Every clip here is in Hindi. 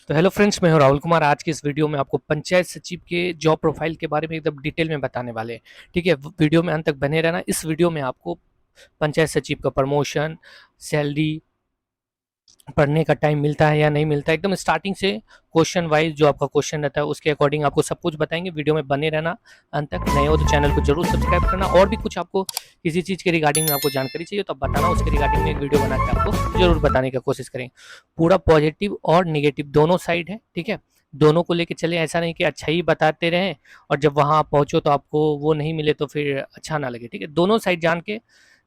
तो हेलो फ्रेंड्स, मैं हूं राहुल कुमार। आज की इस वीडियो में आपको पंचायत सचिव के जॉब प्रोफाइल के बारे में एकदम डिटेल में बताने वाले हैं। ठीक है, वीडियो में अंत तक बने रहना। इस वीडियो में आपको पंचायत सचिव का प्रमोशन, सैलरी, पढ़ने का टाइम मिलता है या नहीं मिलता है, एकदम स्टार्टिंग से क्वेश्चन वाइज जो आपका क्वेश्चन रहता है उसके अकॉर्डिंग आपको सब कुछ बताएंगे। वीडियो में बने रहना अंत तक। नए हो तो चैनल को जरूर सब्सक्राइब करना। और भी कुछ आपको किसी चीज़ के रिगार्डिंग में आपको जानकारी चाहिए तो आप बताना, उसके रिगार्डिंग में एक वीडियो बना के आपको जरूर बताने की कोशिश करेंगे। पूरा पॉजिटिव और निगेटिव दोनों साइड है, ठीक है। दोनों को लेके चले, ऐसा नहीं कि अच्छा ही बताते रहें और जब वहाँ आप पहुँचो तो आपको वो नहीं मिले तो फिर अच्छा ना लगे। ठीक है, दोनों साइड जान के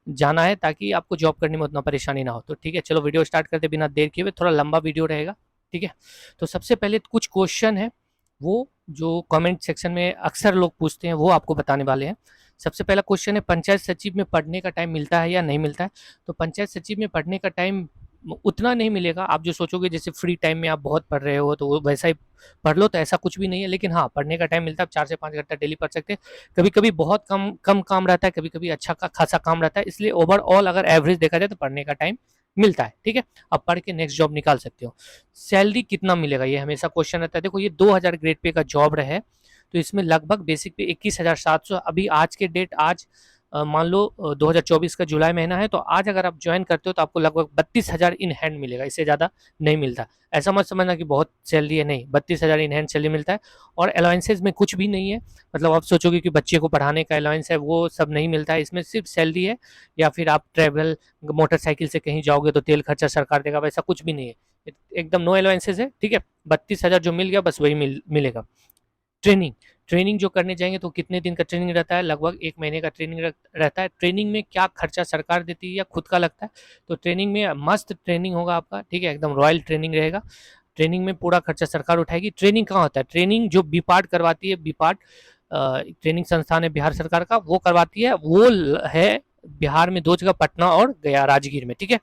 जाना है ताकि आपको जॉब करने में उतना परेशानी ना हो। तो ठीक है, चलो वीडियो स्टार्ट करते बिना देर किए हुए। थोड़ा लंबा वीडियो रहेगा, ठीक है। तो सबसे पहले कुछ क्वेश्चन है वो जो कमेंट सेक्शन में अक्सर लोग पूछते हैं वो आपको बताने वाले हैं। सबसे पहला क्वेश्चन है, पंचायत सचिव में पढ़ने का टाइम मिलता है या नहीं मिलता है। तो पंचायत सचिव में पढ़ने का टाइम उतना नहीं मिलेगा। आप जो सोचोगे जैसे फ्री टाइम में आप बहुत पढ़ रहे हो तो वो वैसा ही पढ़ लो, तो ऐसा कुछ भी नहीं है। लेकिन हाँ, पढ़ने का टाइम मिलता है, आप 4 से 5 घंटा डेली पढ़ सकते हैं। कभी कभी बहुत कम कम काम रहता है, कभी कभी अच्छा खासा काम रहता है, इसलिए ओवरऑल अगर एवरेज देखा जाए तो पढ़ने का टाइम मिलता है। ठीक है, अब पढ़ के नेक्स्ट जॉब निकाल सकते हो। सैलरी कितना मिलेगा ये हमेशा क्वेश्चन रहता है। देखो, ये 2000 ग्रेड पे का जॉब रहे तो इसमें लगभग बेसिक पे 21,700 अभी आज के डेट, आज मान लो 2024 का जुलाई महीना है, तो आज अगर आप ज्वाइन करते हो तो आपको लगभग 32,000 इन हैंड मिलेगा, इससे ज़्यादा नहीं मिलता। ऐसा मत समझना कि बहुत सैलरी है, नहीं, 32,000 इन हैंड सैलरी मिलता है। और अलाउंसेज में कुछ भी नहीं है। मतलब आप सोचोगे कि बच्चे को पढ़ाने का अलाउंस है, वो सब नहीं मिलता है। इसमें सिर्फ सैलरी है, या फिर आप ट्रैवल मोटरसाइकिल से कहीं जाओगे तो तेल खर्चा सरकार देगा, वैसा कुछ भी नहीं है। एकदम नो अलाउंसेज है, ठीक है। 32,000 जो मिल गया बस वही मिलेगा। ट्रेनिंग, ट्रेनिंग जो करने जाएंगे तो कितने दिन का ट्रेनिंग रहता है, लगभग 1 महीने का ट्रेनिंग रहता है। ट्रेनिंग में क्या खर्चा सरकार देती है या खुद का लगता है। तो ट्रेनिंग में मस्त ट्रेनिंग होगा आपका, ठीक है, एकदम रॉयल ट्रेनिंग रहेगा। ट्रेनिंग में पूरा खर्चा सरकार उठाएगी। ट्रेनिंग कहाँ होता है, ट्रेनिंग जो बीपार्ट करवाती है, बीपार्ट ट्रेनिंग संस्थान है बिहार सरकार का, वो करवाती है। वो है बिहार में 2 जगह, पटना और गया, राजगीर में, ठीक है।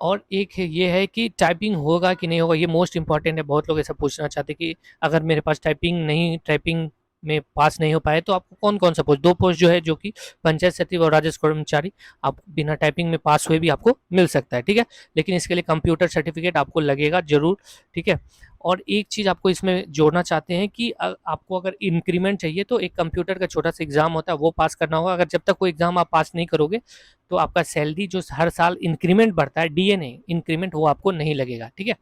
और एक है ये है कि टाइपिंग होगा कि नहीं होगा, ये मोस्ट इंपॉर्टेंट है। बहुत लोग ऐसा पूछना चाहते हैं कि अगर मेरे पास टाइपिंग में पास नहीं हो पाए तो आपको कौन कौन सा पोस्ट, 2 पोस्ट जो है, जो कि पंचायत सचिव और राजस्व कर्मचारी, आप बिना टाइपिंग में पास हुए भी आपको मिल सकता है, ठीक है। लेकिन इसके लिए कंप्यूटर सर्टिफिकेट आपको लगेगा जरूर, ठीक है। और एक चीज़ आपको इसमें जोड़ना चाहते हैं कि आपको अगर इंक्रीमेंट चाहिए तो एक कंप्यूटर का छोटा सा एग्जाम होता है, वो पास करना होगा। अगर जब तक वो एग्जाम आप पास नहीं करोगे तो आपका सैलरी जो हर साल इंक्रीमेंट बढ़ता है, डीए नहीं, इंक्रीमेंट, वो आपको नहीं लगेगा, ठीक है।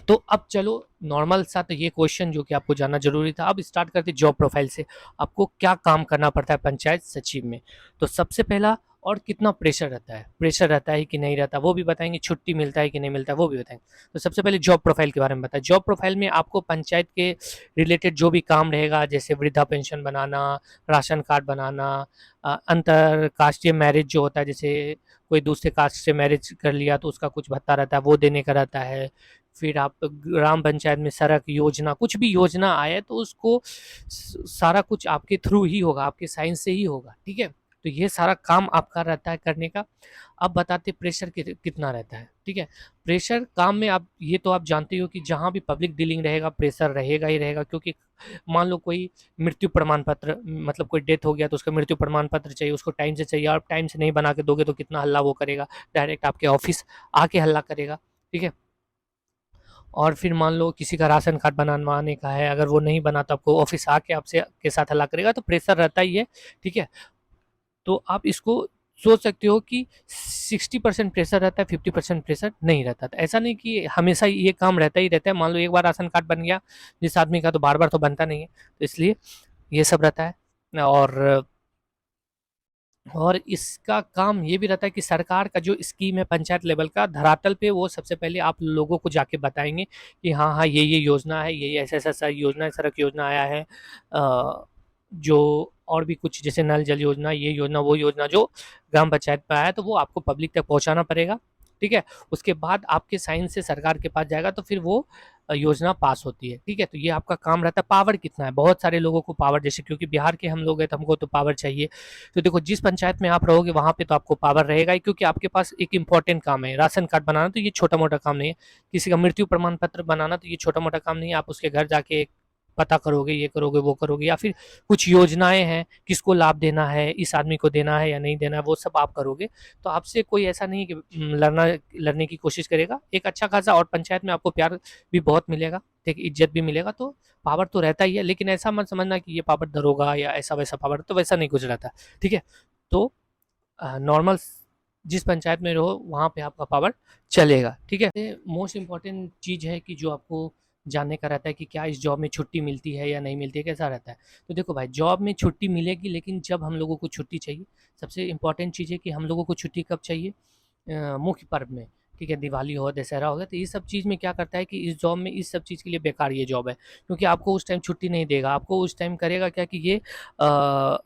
तो अब चलो, नॉर्मल सा तो ये क्वेश्चन जो कि आपको जानना जरूरी था। अब स्टार्ट करते जॉब प्रोफाइल से। आपको क्या काम करना पड़ता है पंचायत सचिव में। तो सबसे पहला, और कितना प्रेशर रहता है, प्रेशर रहता है कि नहीं रहता वो भी बताएंगे। छुट्टी मिलता है कि नहीं मिलता है वो भी बताएंगे। तो सबसे पहले जॉब प्रोफाइल के बारे में बताएं। जॉब प्रोफाइल में आपको पंचायत के रिलेटेड जो भी काम रहेगा, जैसे वृद्धा पेंशन बनाना, राशन कार्ड बनाना, अंतर कास्टीय मैरिज जो होता है, जैसे कोई दूसरे कास्ट से मैरिज कर लिया तो उसका कुछ भत्ता रहता है, वो देने का रहता है। फिर आप ग्राम पंचायत में सड़क योजना, कुछ भी योजना आए तो उसको सारा कुछ आपके थ्रू ही होगा, आपके साइन से ही होगा, ठीक है। तो ये सारा काम आपका रहता है करने का। अब बताते प्रेशर कितना रहता है, ठीक है। प्रेशर काम में आप ये तो आप जानते हो कि जहाँ भी पब्लिक डीलिंग रहेगा प्रेशर रहेगा ही रहेगा, क्योंकि मान लो कोई मृत्यु प्रमाण पत्र, मतलब कोई डेथ हो गया तो उसका मृत्यु प्रमाण पत्र चाहिए, उसको टाइम से चाहिए। आप टाइम से नहीं बना के दोगे तो कितना हल्ला वो करेगा, डायरेक्ट आपके ऑफिस आके हल्ला करेगा, ठीक है। और फिर मान लो किसी का राशन कार्ड बनवाने का है, अगर वो नहीं बना तो आपको ऑफिस आके आपसे के साथ हल्ला करेगा, तो प्रेशर रहता ही है, ठीक है। तो आप इसको सोच सकते हो कि 60% प्रेशर रहता है, 50% प्रेशर नहीं रहता। तो ऐसा नहीं कि हमेशा ये काम रहता ही रहता है। मान लो एक बार राशन कार्ड बन गया जिस आदमी का, तो बार बार तो बनता नहीं है, तो इसलिए ये सब रहता है। और इसका काम ये भी रहता है कि सरकार का जो स्कीम है पंचायत लेवल का, धरातल पे वो सबसे पहले आप लोगों को जाके बताएंगे कि हाँ हाँ, ये योजना है, ये ऐसा ऐसा योजना है, सड़क योजना आया है, जो और भी कुछ जैसे नल जल योजना, ये योजना वो योजना जो ग्राम पंचायत में आया है, तो वो आपको पब्लिक तक पहुंचाना पड़ेगा, ठीक है। उसके बाद आपके साइन से सरकार के पास जाएगा तो फिर वो योजना पास होती है, ठीक है। तो ये आपका काम रहता है। पावर कितना है, बहुत सारे लोगों को पावर, जैसे क्योंकि बिहार के हम लोग हैं तो हमको तो पावर चाहिए। तो देखो, जिस पंचायत में आप रहोगे वहाँ पे तो आपको पावर रहेगा ही, क्योंकि आपके पास एक इंपॉर्टेंट काम है, राशन कार्ड बनाना, तो ये छोटा मोटा काम नहीं है। किसी का मृत्यु प्रमाण पत्र बनाना, तो ये छोटा मोटा काम नहीं है। आप उसके घर जाके पता करोगे, ये करोगे, वो करोगे, या फिर कुछ योजनाएँ हैं, किसको लाभ देना है, इस आदमी को देना है या नहीं देना है, वो सब आप करोगे। तो आपसे कोई ऐसा नहीं है कि लड़ने की कोशिश करेगा। एक अच्छा खासा, और पंचायत में आपको प्यार भी बहुत मिलेगा, ठीक, इज़्ज़त भी मिलेगा, तो पावर तो रहता ही है, लेकिन ऐसा मत समझना कि ये पावर दरोगा या ऐसा-वैसा पावर, तो वैसा नहीं कुछ रहता, ठीक है? तो नॉर्मल जिस पंचायत में रहो वहाँ पे आपका पावर चलेगा, ठीक है? मोस्ट इम्पोर्टेंट चीज़ है कि जो आपको जानने का रहता है कि क्या इस जॉब में छुट्टी मिलती है या नहीं मिलती है, कैसा रहता है? तो देखो भाई, जॉब में छुट्टी मिलेगी, लेकिन जब हम लोगों को छुट्टी चाहिए, सबसे इम्पोर्टेंट चीज़ है कि हम लोगों को छुट्टी कब चाहिए? मुख्य पर्व में, ठीक है? दिवाली हो, दशहरा हो गया, तो ये सब चीज़ में क्या करता है कि इस जॉब में इस सब चीज़ के लिए बेकार ये जॉब है। क्योंकि आपको उस टाइम छुट्टी नहीं देगा, आपको उस टाइम करेगा क्या कि ये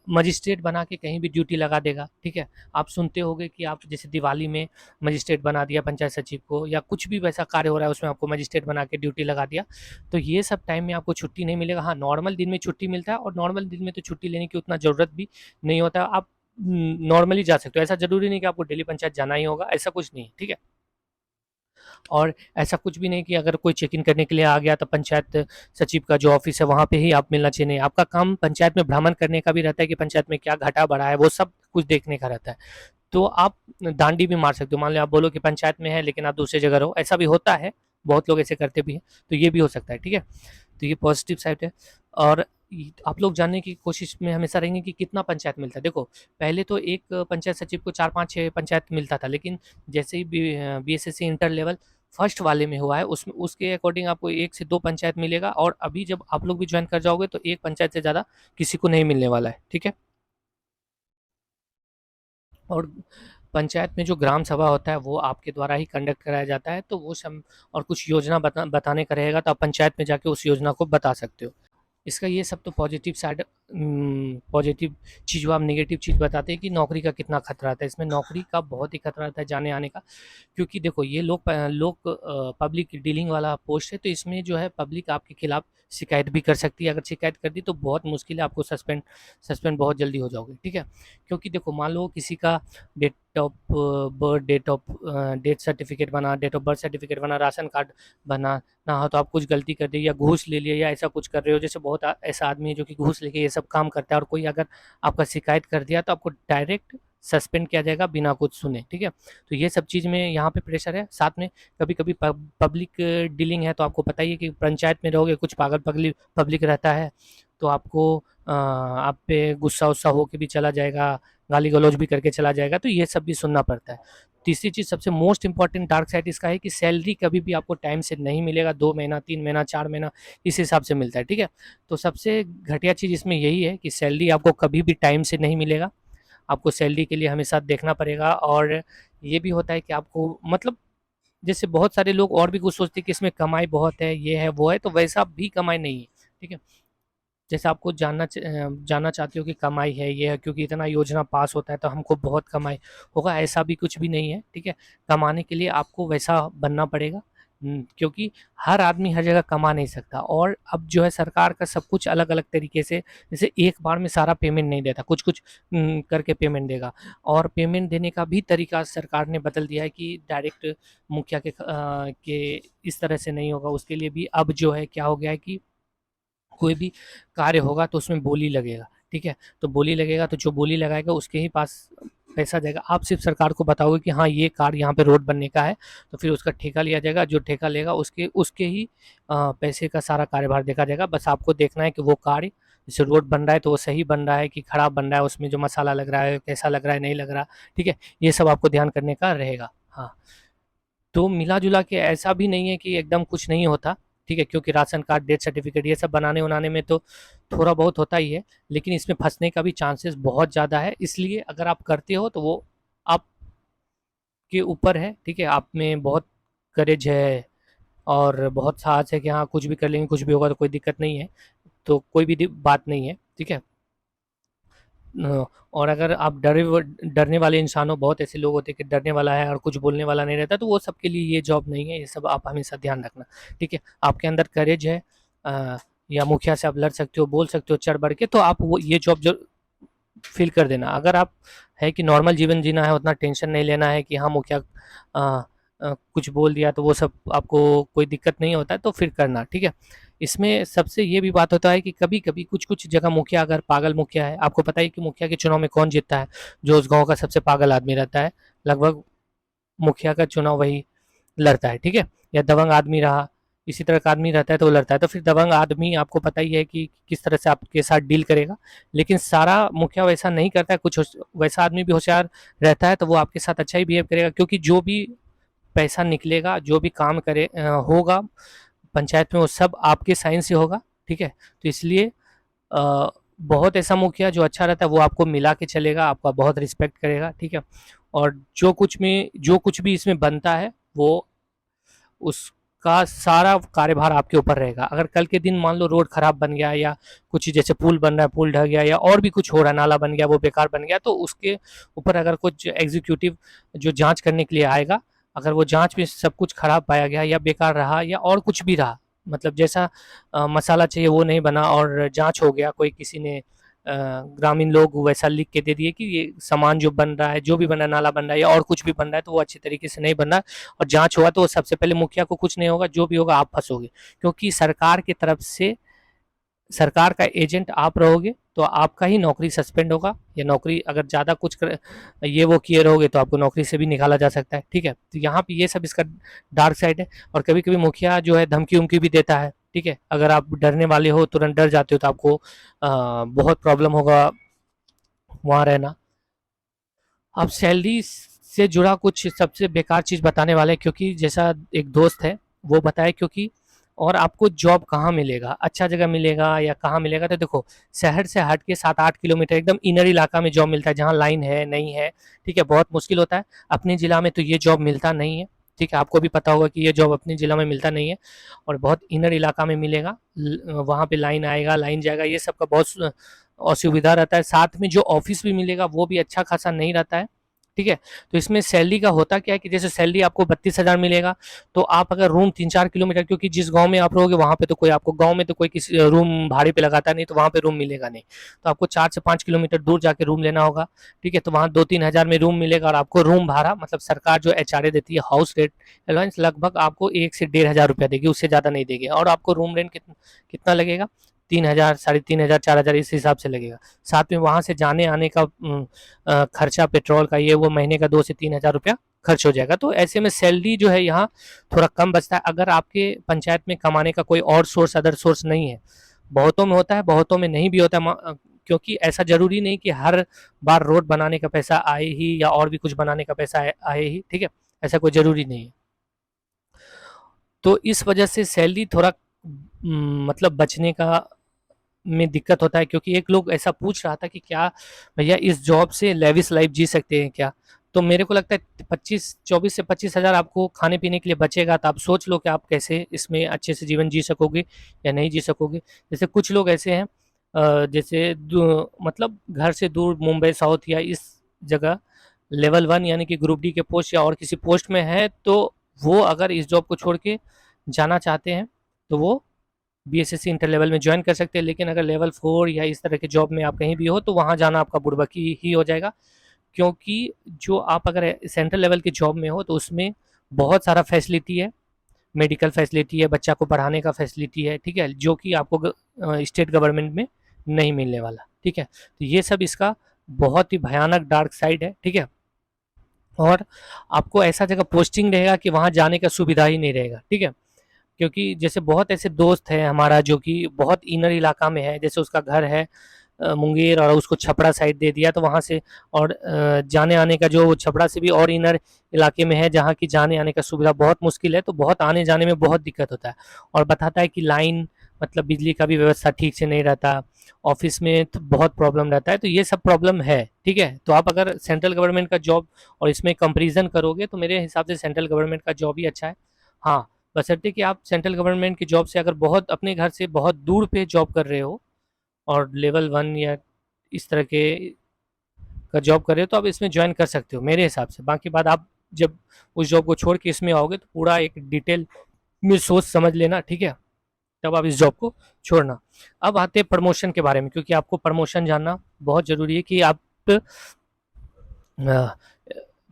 मजिस्ट्रेट बना के कहीं भी ड्यूटी लगा देगा, ठीक है? आप सुनते होंगे कि आप जैसे दिवाली में मजिस्ट्रेट बना दिया पंचायत सचिव को, या कुछ भी वैसा कार्य हो रहा है उसमें आपको मजिस्ट्रेट बना के ड्यूटी लगा दिया। तो ये सब टाइम में आपको छुट्टी नहीं मिलेगा। हाँ, नॉर्मल दिन में छुट्टी मिलता है, और नॉर्मल दिन में तो छुट्टी लेने की उतना ज़रूरत भी नहीं होता। आप नॉर्मली जा सकते हो, ऐसा ज़रूरी नहीं कि आपको डेली पंचायत जाना ही होगा, ऐसा कुछ नहीं है, ठीक है? और ऐसा कुछ भी नहीं कि अगर कोई चेक इन करने के लिए आ गया तो पंचायत सचिव का जो ऑफिस है वहाँ पे ही आप मिलना चाहिए, नहीं। आपका काम पंचायत में भ्रमण करने का भी रहता है कि पंचायत में क्या घटा बढ़ा है, वो सब कुछ देखने का रहता है। तो आप डांडी भी मार सकते हो। मान लो आप बोलो कि पंचायत में है लेकिन आप दूसरी जगह रहो, ऐसा भी होता है, बहुत लोग ऐसे करते भी हैं, तो ये भी हो सकता है, ठीक है? तो ये पॉजिटिव साइड है। और आप लोग जानने की कोशिश में हमेशा रहेंगे कि कितना पंचायत मिलता है। देखो, पहले तो एक पंचायत सचिव को 4-5-6 पंचायत मिलता था, लेकिन जैसे ही बीएसएससी इंटर लेवल फर्स्ट वाले में हुआ है, उसमें उसके अकॉर्डिंग आपको 1 से 2 पंचायत मिलेगा, और अभी जब आप लोग भी ज्वाइन कर जाओगे तो एक पंचायत से ज़्यादा किसी को नहीं मिलने वाला है, ठीक है? और पंचायत में जो ग्राम सभा होता है वो आपके द्वारा ही कंडक्ट कराया जाता है, तो वो सम और कुछ योजना बताने का रहेगा, तो आप पंचायत में जाके उस योजना को बता सकते हो। इसका ये सब तो पॉजिटिव साइड, पॉजिटिव चीज़ हुआ। अब नेगेटिव चीज़ बताते हैं कि नौकरी का कितना खतरा रहता है। इसमें नौकरी का बहुत ही खतरा रहता है जाने आने का, क्योंकि देखो ये लोग पब्लिक डीलिंग वाला पोस्ट है, तो इसमें जो है पब्लिक आपके खिलाफ शिकायत भी कर सकती है। अगर शिकायत कर दी तो बहुत मुश्किल है, आपको सस्पेंड सस्पेंड बहुत जल्दी हो जाओगे, ठीक है? क्योंकि देखो, मान लो किसी का date of birth, death certificate बना, डेट ऑफ बर्थ सर्टिफिकेट बना, राशन कार्ड बना ना हो, तो आप कुछ गलती कर दी या घूस ले लिया या ऐसा कुछ कर रहे हो, जैसे बहुत ऐसा आदमी है जो कि घूस लेके ये सब काम करता है, और कोई अगर आपका शिकायत कर दिया तो आपको डायरेक्ट सस्पेंड किया जाएगा बिना कुछ सुने, ठीक है? तो ये सब चीज़ में यहाँ पे प्रेशर है। साथ में कभी-कभी पब्लिक डीलिंग है, तो आपको पता ही है कि पंचायत में रहोगे, कुछ पागल पगली पब्लिक रहता है, तो आपको आप पे गुस्सा-वुस्सा होके भी चला जाएगा, गाली-गलौज भी करके चला जाएगा, तो ये सब भी सुनना पड़ता है। तीसरी चीज़, सबसे मोस्ट इम्पोर्टेंट डार्क साइड इसका है कि सैलरी कभी भी आपको टाइम से नहीं मिलेगा। 2 महीना, 3 महीना, 4 महीना, इस हिसाब से मिलता है, ठीक है? तो सबसे घटिया चीज़ इसमें यही है कि सैलरी आपको कभी भी टाइम से नहीं मिलेगा। आपको सैलरी के लिए हमेशा देखना पड़ेगा, और ये भी होता है कि आपको मतलब, जैसे बहुत सारे लोग और भी कुछ सोचते हैं कि इसमें कमाई बहुत है, ये है, वो है, तो वैसा भी कमाई नहीं है, ठीक है? जैसे आपको जानना चाहते हो कि कमाई है, ये है, क्योंकि इतना योजना पास होता है तो हमको बहुत कमाई होगा, ऐसा भी कुछ भी नहीं है, ठीक है? कमाने के लिए आपको वैसा बनना पड़ेगा, क्योंकि हर आदमी हर जगह कमा नहीं सकता, और अब जो है सरकार का सब कुछ अलग-अलग तरीके से, जैसे एक बार में सारा पेमेंट नहीं देता, कुछ-कुछ करके पेमेंट देगा, और पेमेंट देने का भी तरीका सरकार ने बदल दिया है कि डायरेक्ट मुखिया के इस तरह से नहीं होगा, उसके लिए भी अब जो है क्या हो गया है कि कोई भी कार्य होगा तो उसमें बोली लगेगा, ठीक है? तो बोली लगेगा, तो जो बोली लगाएगा उसके ही पास पैसा जाएगा। आप सिर्फ़ सरकार को बताओगे कि हाँ, ये कार्य यहाँ पे रोड बनने का है, तो फिर उसका ठेका लिया जाएगा, जो ठेका लेगा उसके उसके ही पैसे का सारा कार्यभार देखा जाएगा। बस आपको देखना है कि वो कार्य, जैसे रोड बन रहा है तो वो सही बन रहा है कि खराब बन रहा है, उसमें जो मसाला लग रहा है, कैसा लग रहा है, नहीं लग रहा, ठीक है? ये सब आपको ध्यान करने का रहेगा। हाँ। तो मिला-जुला के ऐसा भी नहीं है कि एकदम कुछ नहीं होता, ठीक है? क्योंकि राशन कार्ड, डेथ सर्टिफ़िकेट ये सब बनाने-वनाने में तो थोड़ा बहुत होता ही है, लेकिन इसमें फँसने का भी चांसेस बहुत ज़्यादा है। इसलिए अगर आप करते हो तो वो आपके ऊपर है, ठीक है? आप में बहुत करेज है और बहुत साहस है कि हाँ, कुछ भी कर लेंगे, कुछ भी होगा तो कोई दिक्कत नहीं है, तो कोई भी बात नहीं है, ठीक है? और अगर आप डरने वाले इंसान हो, बहुत ऐसे लोग होते हैं कि डरने वाला है और कुछ बोलने वाला नहीं रहता, तो वो सबके लिए ये जॉब नहीं है। ये सब आप हमेशा ध्यान रखना, ठीक है? आपके अंदर करेज है, या मुखिया से आप लड़ सकते हो, बोल सकते हो चढ़ बढ़ के, तो आप वो ये जॉब जो फ़िल कर देना। अगर आप है कि नॉर्मल जीवन जीना है, उतना टेंशन नहीं लेना है कि हाँ, मुखिया कुछ बोल दिया तो वो सब आपको कोई दिक्कत नहीं होता है, तो फिर करना, ठीक है? इसमें सबसे ये भी बात होता है कि कभी-कभी कुछ-कुछ जगह मुखिया अगर पागल मुखिया है, आपको पता है कि मुखिया के चुनाव में कौन जीतता है? जो उस गाँव का सबसे पागल आदमी रहता है, लगभग मुखिया का चुनाव वही लड़ता है, ठीक है? या दबंग आदमी रहा, इसी तरह का आदमी रहता है तो वो लड़ता है। तो फिर दबंग आदमी आपको पता ही है कि किस तरह से आपके साथ डील करेगा। लेकिन सारा मुखिया वैसा नहीं करता है, कुछ वैसा आदमी भी होशियार रहता है तो वो आपके साथ अच्छा ही बिहेव करेगा, क्योंकि जो भी पैसा निकलेगा, जो भी काम होगा पंचायत में, वो सब आपके साइन से होगा, ठीक है? तो इसलिए अ, बहुत ऐसा मुखिया जो अच्छा रहता है वो आपको मिला के चलेगा, आपका बहुत रिस्पेक्ट करेगा, ठीक है? और जो कुछ भी इसमें बनता है वो उसका सारा कार्यभार आपके ऊपर रहेगा। अगर कल के दिन मान लो रोड खराब बन गया या कुछ जैसे पुल बन रहा है, पुल ढह गया या और भी कुछ हो रहा है, नाला बन गया, वो बेकार बन गया, तो उसके ऊपर अगर कुछ एग्जीक्यूटिव जो जांच करने के लिए आएगा, अगर वो जांच में सब कुछ खराब पाया गया या बेकार रहा या और कुछ भी रहा, मतलब जैसा मसाला चाहिए वो नहीं बना और जांच हो गया, कोई किसी ने ग्रामीण लोग वैसा लिख के दे दिए कि ये सामान जो बन रहा है, जो भी बन रहा है, नाला बन रहा है या और कुछ भी बन रहा है, तो वो अच्छे तरीके से नहीं बन रहा है और जांच हुआ तो सबसे पहले मुखिया को कुछ नहीं होगा, जो भी होगा आप फंसोगे, क्योंकि सरकार की तरफ से सरकार का एजेंट आप रहोगे तो आपका ही नौकरी सस्पेंड होगा, या नौकरी अगर ज़्यादा कुछ ये वो किए रहोगे तो आपको नौकरी से भी निकाला जा सकता है, ठीक है? तो यहाँ पे ये सब इसका डार्क साइड है। और कभी कभी मुखिया जो है धमकी उमकी भी देता है, ठीक है? अगर आप डरने वाले हो, तुरंत डर जाते हो, तो आपको बहुत प्रॉब्लम होगा वहाँ रहना। अब सैलरी से जुड़ा कुछ सबसे बेकार चीज़ बताने वाले हैं, क्योंकि जैसा एक दोस्त है वो बताए, क्योंकि और आपको जॉब कहाँ मिलेगा, अच्छा जगह मिलेगा या कहाँ मिलेगा, तो देखो शहर से हट के 7-8 किलोमीटर एकदम इनर इलाका में जॉब मिलता है, जहाँ लाइन है नहीं है, ठीक है? बहुत मुश्किल होता है। अपने ज़िला में तो ये जॉब मिलता नहीं है, ठीक है? आपको भी पता होगा कि ये जॉब अपने ज़िला में मिलता नहीं है और बहुत इनर इलाका में मिलेगा। वहाँ पे लाइन आएगा, लाइन जाएगा, ये सब का बहुत असुविधा रहता है। साथ में जो ऑफिस भी मिलेगा वो भी अच्छा खासा नहीं रहता है, ठीक है? तो इसमें सैलरी का होता क्या है कि जैसे सैलरी आपको 32,000 मिलेगा, तो आप अगर रूम 3-4 किलोमीटर, क्योंकि जिस गांव में आप रहोगे वहाँ पे तो कोई आपको गांव में तो कोई किसी रूम भाड़े पे लगाता नहीं, तो वहाँ पे रूम मिलेगा नहीं, तो आपको 4 से 5 किलोमीटर दूर जाके रूम लेना होगा, ठीक है? तो वहाँ 2-3 हज़ार में रूम मिलेगा और आपको रूम भाड़ा, मतलब सरकार जो एचआरए देती है, हाउस रेंट अलाउंस, लगभग आपको 1 से 1,500 रुपया देगी, उससे ज़्यादा नहीं देगी। और आपको रूम रेंट कितना लगेगा? 3,000, 3,500, 4,000, इस हिसाब से लगेगा। साथ में वहाँ से जाने आने का खर्चा, पेट्रोल का, ये वो महीने का 2 से 3 हज़ार रुपया खर्च हो जाएगा। तो ऐसे में सैलरी जो है यहाँ थोड़ा कम बचता है, अगर आपके पंचायत में कमाने का कोई और सोर्स, अदर सोर्स नहीं है। बहुतों में होता है, बहुतों में नहीं भी होता है, क्योंकि ऐसा ज़रूरी नहीं कि हर बार रोड बनाने का पैसा आए ही या और भी कुछ बनाने का पैसा आए ही, ठीक है? ऐसा कोई ज़रूरी नहीं है। तो इस वजह से सैलरी थोड़ा मतलब बचने का में दिक्कत होता है, क्योंकि एक लोग ऐसा पूछ रहा था कि क्या भैया इस जॉब से लेविश लाइफ जी सकते हैं क्या? तो मेरे को लगता है 24 से 25 हज़ार आपको खाने पीने के लिए बचेगा, तो आप सोच लो कि आप कैसे इसमें अच्छे से जीवन जी सकोगे या नहीं जी सकोगे। जैसे कुछ लोग ऐसे हैं, जैसे मतलब घर से दूर मुंबई साउथ या इस जगह लेवल 1 यानी कि ग्रुप डी के पोस्ट या और किसी पोस्ट में है, तो वो अगर इस जॉब को छोड़ के जाना चाहते हैं तो वो बीएसएससी इंटर लेवल में ज्वाइन कर सकते हैं। लेकिन अगर लेवल 4 या इस तरह के जॉब में आप कहीं भी हो तो वहाँ जाना आपका बुड़बकी ही हो जाएगा, क्योंकि जो आप अगर सेंट्रल लेवल की जॉब में हो तो उसमें बहुत सारा फैसिलिटी है, मेडिकल फैसिलिटी है, बच्चा को पढ़ाने का फैसिलिटी है, ठीक है? जो कि आपको स्टेट गवर्नमेंट में नहीं मिलने वाला, ठीक है? तो ये सब इसका बहुत ही भयानक डार्क साइड है, ठीक है? और आपको ऐसा जगह पोस्टिंग रहेगा कि वहाँ जाने का सुविधा ही नहीं रहेगा, ठीक है? क्योंकि जैसे बहुत ऐसे दोस्त है हमारा जो कि बहुत इनर इलाका में है, जैसे उसका घर है मुंगेर और उसको छपरा साइड दे दिया, तो वहाँ से और जाने आने का जो छपरा से भी और इनर इलाके में है जहाँ की जाने आने का सुविधा बहुत मुश्किल है, तो बहुत आने जाने में बहुत दिक्कत होता है। और बताता है कि लाइन, मतलब बिजली का भी व्यवस्था ठीक से नहीं रहता, ऑफिस में तो बहुत प्रॉब्लम रहता है, तो ये सब प्रॉब्लम है, ठीक है? तो आप अगर सेंट्रल गवर्नमेंट का जॉब और इसमें कंपेरिजन करोगे तो मेरे हिसाब से सेंट्रल गवर्नमेंट का जॉब ही अच्छा है। हाँ, बशर्ते कि आप सेंट्रल गवर्नमेंट की जॉब से अगर बहुत अपने घर से बहुत दूर पे जॉब कर रहे हो और लेवल 1 या इस तरह के का जॉब कर रहे हो तो आप इसमें ज्वाइन कर सकते हो मेरे हिसाब से। बाकी बात आप जब उस जॉब को छोड़ के इसमें आओगे तो पूरा एक डिटेल में सोच समझ लेना, ठीक है? तब आप इस जॉब को छोड़ना। अब आते हैं प्रमोशन के बारे में, क्योंकि आपको प्रमोशन जानना बहुत ज़रूरी है कि आप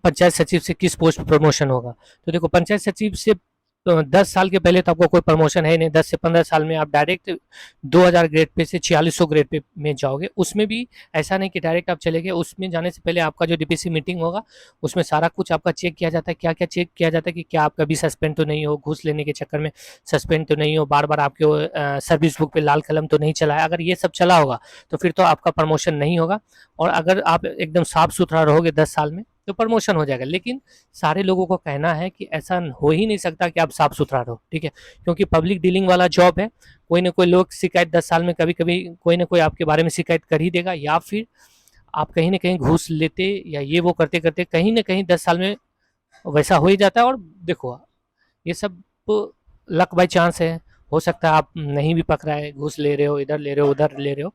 पंचायत सचिव से किस पोस्ट पर प्रमोशन होगा। तो देखो पंचायत सचिव से तो 10 साल के पहले तो आपको कोई प्रमोशन है नहीं, 10 से 15 साल में आप डायरेक्ट 2000 ग्रेड पे से 4600 ग्रेड पे में जाओगे। उसमें भी ऐसा नहीं कि डायरेक्ट आप चले गए, उसमें जाने से पहले आपका जो डीपीसी मीटिंग होगा उसमें सारा कुछ आपका चेक किया जाता है। क्या क्या चेक किया जाता है कि क्या आप कभी सस्पेंड तो नहीं हो, घूस लेने के चक्कर में सस्पेंड तो नहीं हो, बार बार आपके सर्विस बुक पे लाल कलम तो नहीं चला है। अगर ये सब चला होगा तो फिर तो आपका प्रमोशन नहीं होगा। और अगर आप एकदम साफ सुथरा रहोगे 10 साल में तो प्रमोशन हो जाएगा। लेकिन सारे लोगों को कहना है कि ऐसा हो ही नहीं सकता कि आप साफ सुथरा रहो, ठीक है, क्योंकि पब्लिक डीलिंग वाला जॉब है। कोई ना कोई लोग शिकायत 10 साल में कभी कभी कोई ना कोई आपके बारे में शिकायत कर ही देगा, या फिर आप कहीं ना कहीं घूस लेते या ये वो करते करते कहीं ना कहीं 10 साल में वैसा हो ही जाता है। और देखो ये सब लक बाई चांस है, हो सकता है आप नहीं भी पकड़ा है, घूस ले रहे हो, इधर ले रहे हो, उधर ले रहे हो,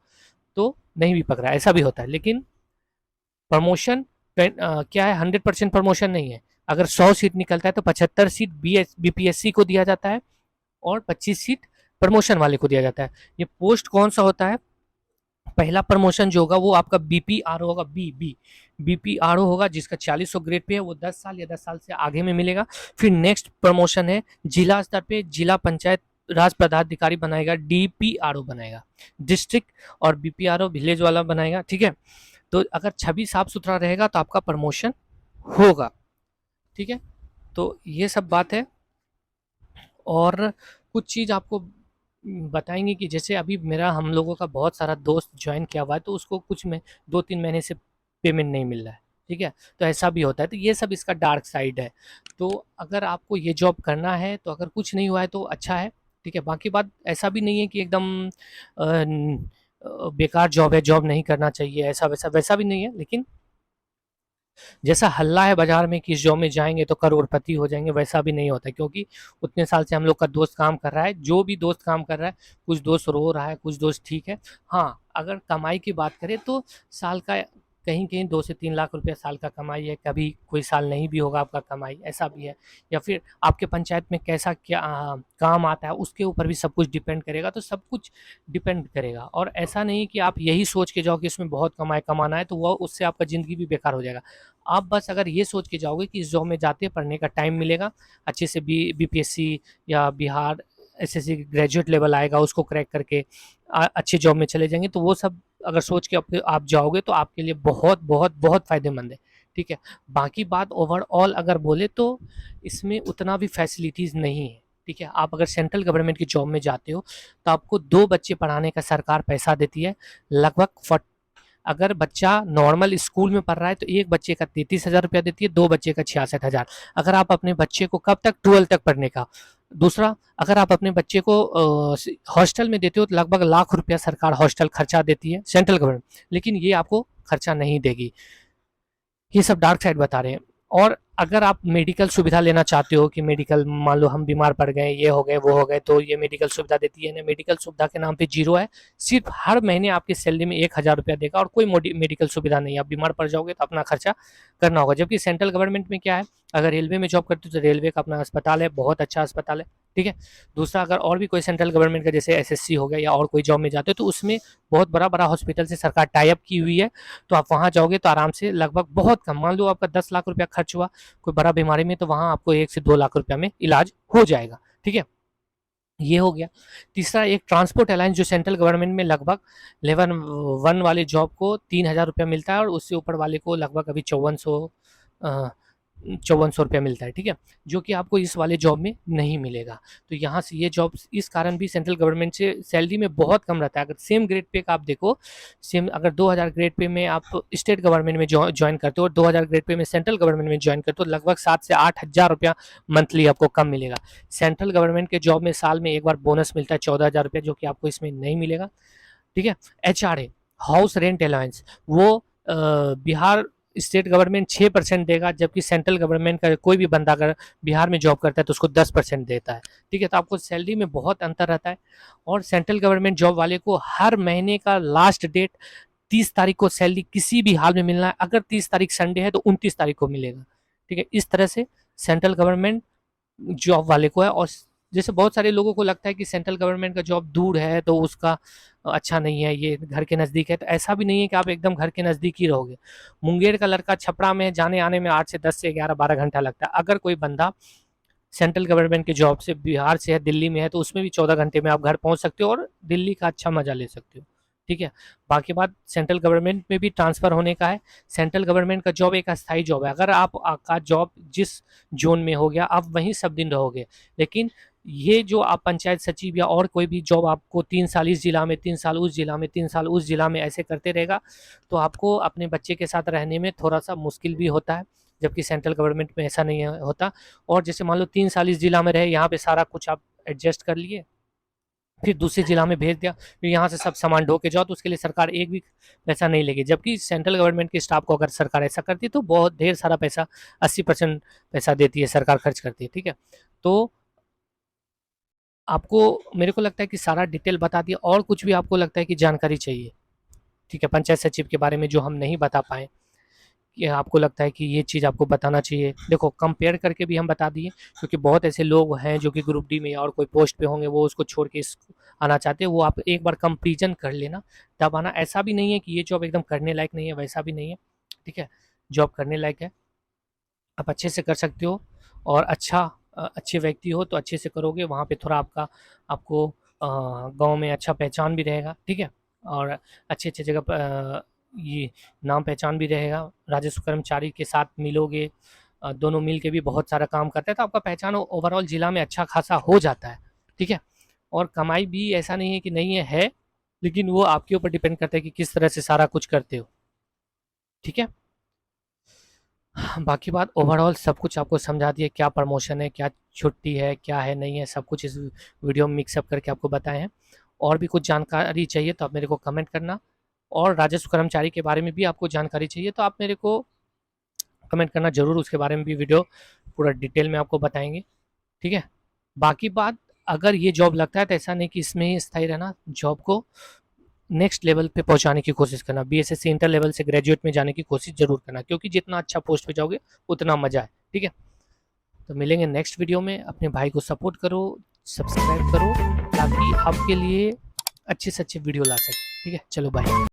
तो नहीं भी पकड़ा है, ऐसा भी होता है। लेकिन प्रमोशन क्या है, 100% प्रमोशन नहीं है। अगर 100 सीट निकलता है तो 75 सीट बीपीएससी को दिया जाता है और 25 सीट प्रमोशन वाले को दिया जाता है। ये पोस्ट कौन सा होता है, पहला प्रमोशन जो होगा वो आपका बीपीआरओ होगा, बीपीआरओ होगा, जिसका 4600 ग्रेड पे है, वो 10 साल या 10 साल से आगे में मिलेगा। फिर नेक्स्ट प्रमोशन है जिला स्तर पे, जिला पंचायत राज पदाधिकारी बनाएगा, डीपीआरओ बनाएगा, डिस्ट्रिक्ट और बीपीआरओ विलेज वाला बनाएगा, ठीक है। तो अगर छवि साफ सुथरा रहेगा तो आपका प्रमोशन होगा, ठीक है। तो ये सब बात है। और कुछ चीज़ आपको बताएंगे कि जैसे अभी मेरा हम लोगों का बहुत सारा दोस्त ज्वाइन किया हुआ है, तो उसको कुछ में 2-3 महीने से पेमेंट नहीं मिल रहा है, ठीक है। तो ऐसा भी होता है, तो ये सब इसका डार्क साइड है। तो अगर आपको ये जॉब करना है तो अगर कुछ नहीं हुआ है तो अच्छा है, ठीक है। बाकी बात ऐसा भी नहीं है कि एकदम बेकार जॉब है, जॉब नहीं करना चाहिए, ऐसा वैसा वैसा भी नहीं है। लेकिन जैसा हल्ला है बाजार में कि इस जॉब में जाएंगे तो करोड़पति हो जाएंगे, वैसा भी नहीं होता, क्योंकि उतने साल से हम लोग का दोस्त काम कर रहा है, जो भी दोस्त काम कर रहा है, कुछ दोस्त रो रहा है, कुछ दोस्त ठीक है। हाँ, अगर कमाई की बात करें तो साल का कहीं कहीं 2 से 3 लाख रुपया साल का कमाई है, कभी कोई साल नहीं भी होगा आपका कमाई, ऐसा भी है। या फिर आपके पंचायत में कैसा क्या काम आता है उसके ऊपर भी सब कुछ डिपेंड करेगा, तो सब कुछ डिपेंड करेगा। और ऐसा नहीं कि आप यही सोच के जाओ कि इसमें बहुत कमाना है, तो वह उससे आपका ज़िंदगी भी बेकार हो जाएगा। आप बस अगर ये सोच के जाओगे कि इस जॉब में जाते पढ़ने का टाइम मिलेगा, अच्छे से बीपीएससी या बिहार एसएससी ग्रेजुएट लेवल आएगा, उसको क्रैक करके अच्छे जॉब में चले जाएंगे, तो वो सब अगर सोच के आप जाओगे तो आपके लिए बहुत बहुत बहुत फायदेमंद है, ठीक है। बाकी बात ओवरऑल अगर बोले तो इसमें उतना भी फैसिलिटीज़ नहीं है, ठीक है। आप अगर सेंट्रल गवर्नमेंट की जॉब में जाते हो तो आपको 2 बच्चे पढ़ाने का सरकार पैसा देती है, लगभग अगर बच्चा नॉर्मल स्कूल में पढ़ रहा है तो एक बच्चे का 33,000 रुपया देती है, 2 बच्चे का 66,000। अगर आप अपने बच्चे को कब तक, 12 तक पढ़ने का। दूसरा, अगर आप अपने बच्चे को हॉस्टल में देते हो तो लगभग लाख रुपया सरकार हॉस्टल खर्चा देती है, सेंट्रल गवर्नमेंट, लेकिन ये आपको खर्चा नहीं देगी। ये सब डार्क साइड बता रहे हैं। और अगर आप मेडिकल सुविधा लेना चाहते हो कि मेडिकल, मान लो हम बीमार पड़ गए, ये हो गए वो हो गए, तो ये मेडिकल सुविधा देती है ना, मेडिकल सुविधा के नाम पे जीरो है। सिर्फ हर महीने आपकी सैलरी में 1,000 रुपया देगा और कोई मेडिकल सुविधा नहीं है। आप बीमार पड़ जाओगे तो अपना खर्चा करना होगा। जबकि सेंट्रल गवर्नमेंट में क्या है, अगर रेलवे में जॉब करते हो तो रेलवे का अपना अस्पताल है, बहुत अच्छा अस्पताल है, ठीक है। दूसरा, अगर और भी कोई सेंट्रल गवर्नमेंट का जैसे एसएससी हो गया या और कोई जॉब में जाते हो तो उसमें बहुत बड़ा बड़ा हॉस्पिटल से सरकार टाई अप की हुई है, तो आप वहाँ जाओगे तो आराम से लगभग बहुत कम, मान लो आपका 10 लाख रुपया खर्च हुआ कोई बड़ा बीमारी में, तो वहाँ आपको 1 से 2 लाख रुपया में इलाज हो जाएगा, ठीक है। ये हो गया। तीसरा, एक ट्रांसपोर्ट अलायंस जो सेंट्रल गवर्नमेंट में लगभग लेवल 1 वाले जॉब को 3,000 रुपया मिलता है और उससे ऊपर वाले को लगभग अभी 5400 रुपया मिलता है, ठीक है, जो कि आपको इस वाले जॉब में नहीं मिलेगा। तो यहाँ से ये जॉब इस कारण भी सेंट्रल गवर्नमेंट से सैलरी में बहुत कम रहता है। अगर सेम ग्रेड पे का आप देखो, सेम अगर 2000 ग्रेड पे में आप स्टेट गवर्नमेंट में ज्वाइन करते हो और 2000 ग्रेड पे में सेंट्रल गवर्नमेंट में ज्वाइन करते हो, लगभग 7 से 8 हज़ार रुपया मंथली आपको कम मिलेगा। सेंट्रल गवर्नमेंट के जॉब में साल में एक बार बोनस मिलता है 14,000 रुपया, जो कि आपको इसमें नहीं मिलेगा, ठीक है। HRA, हाउस रेंट अलाउंस, वो बिहार स्टेट गवर्नमेंट 6% देगा, जबकि सेंट्रल गवर्नमेंट का कोई भी बंदा अगर बिहार में जॉब करता है तो उसको 10% देता है, ठीक है। तो आपको सैलरी में बहुत अंतर रहता है। और सेंट्रल गवर्नमेंट जॉब वाले को हर महीने का लास्ट डेट 30 तारीख को सैलरी किसी भी हाल में मिलना है। अगर 30 तारीख संडे है तो 29 तारीख को मिलेगा, ठीक है। इस तरह से सेंट्रल गवर्नमेंट जॉब वाले को है। और जैसे बहुत सारे लोगों को लगता है कि सेंट्रल गवर्नमेंट का जॉब दूर है तो उसका अच्छा नहीं है, ये घर के नज़दीक है, तो ऐसा भी नहीं है कि आप एकदम घर के नज़दीक ही रहोगे। मुंगेर का लड़का छपरा में जाने आने में 8 से 10 से 11-12 घंटा लगता है। अगर कोई बंदा सेंट्रल गवर्नमेंट के जॉब से बिहार से है, दिल्ली में है, तो उसमें भी 14 घंटे में आप घर पहुंच सकते हो और दिल्ली का अच्छा मजा ले सकते हो। ठीक है। बाकी बात सेंट्रल गवर्नमेंट में भी ट्रांसफर होने का है। सेंट्रल गवर्नमेंट का जॉब एक अस्थायी जॉब है, अगर आपका जॉब जिस जोन में हो गया आप वहीं सब दिन रहोगे। लेकिन ये जो आप पंचायत सचिव या और कोई भी जॉब आपको 3 साल इस जिला में, 3 साल उस जिला में, 3 साल उस जिला में ऐसे करते रहेगा, तो आपको अपने बच्चे के साथ रहने में थोड़ा सा मुश्किल भी होता है, जबकि सेंट्रल गवर्नमेंट में ऐसा नहीं होता। और जैसे मान लो 3 साल इस जिला में रहे, यहाँ पे सारा कुछ आप एडजस्ट कर लिए, फिर दूसरे जिला में भेज दिया, फिर यहाँ से सब सामान ढो के जाओ, तो उसके लिए सरकार एक भी पैसा नहीं लेगी। जबकि सेंट्रल गवर्नमेंट के स्टाफ को अगर सरकार ऐसा करती तो बहुत ढेर सारा पैसा, 80% पैसा देती है सरकार, खर्च करती है। ठीक है। तो आपको, मेरे को लगता है कि सारा डिटेल बता दिया, और कुछ भी आपको लगता है कि जानकारी चाहिए, ठीक है, पंचायत सचिव के बारे में जो हम नहीं बता पाए, कि आपको लगता है कि ये चीज़ आपको बताना चाहिए, देखो कंपेयर करके भी हम बता दिए, क्योंकि बहुत ऐसे लोग हैं जो कि ग्रुप डी में और कोई पोस्ट पे होंगे, वो उसको छोड़ के आना चाहते हैं। वो आप एक बार कंपेरिजन कर लेना तब आना। ऐसा भी नहीं है कि ये जॉब एकदम करने लायक नहीं है, वैसा भी नहीं है। ठीक है, जॉब करने लायक है, आप अच्छे से कर सकते हो, और अच्छे व्यक्ति हो तो अच्छे से करोगे, वहाँ पे थोड़ा आपको गांव में अच्छा पहचान भी रहेगा। ठीक है, और अच्छे अच्छे जगह ये नाम पहचान भी रहेगा, राजस्व कर्मचारी के साथ मिलोगे, दोनों मिल के भी बहुत सारा काम करते हैं, तो आपका पहचान ओवरऑल जिला में अच्छा खासा हो जाता है। ठीक है, और कमाई भी ऐसा नहीं है कि नहीं है, लेकिन वो आपके ऊपर डिपेंड करता है कि किस तरह से सारा कुछ करते हो। ठीक है, बाकी बात ओवरऑल सब कुछ आपको समझा दिया, क्या प्रमोशन है, क्या छुट्टी है, क्या है नहीं है, सब कुछ इस वीडियो में मिक्सअप करके आपको बताए हैं। और भी कुछ जानकारी चाहिए तो आप मेरे को कमेंट करना, और राजस्व कर्मचारी के बारे में भी आपको जानकारी चाहिए तो आप मेरे को कमेंट करना ज़रूर, उसके बारे में भी वीडियो पूरा डिटेल में आपको बताएंगे। ठीक है, बाकी बात, अगर ये जॉब लगता है तो ऐसा नहीं कि इसमें ही स्थायी रहना, जॉब को नेक्स्ट लेवल पे पहुंचाने की कोशिश करना, बीएसएससी इंटर लेवल से ग्रेजुएट में जाने की कोशिश जरूर करना, क्योंकि जितना अच्छा पोस्ट पे जाओगे उतना मजा है। ठीक है, तो मिलेंगे नेक्स्ट वीडियो में। अपने भाई को सपोर्ट करो, सब्सक्राइब करो, ताकि आपके लिए अच्छे से अच्छे वीडियो ला सके। ठीक है, चलो बाय।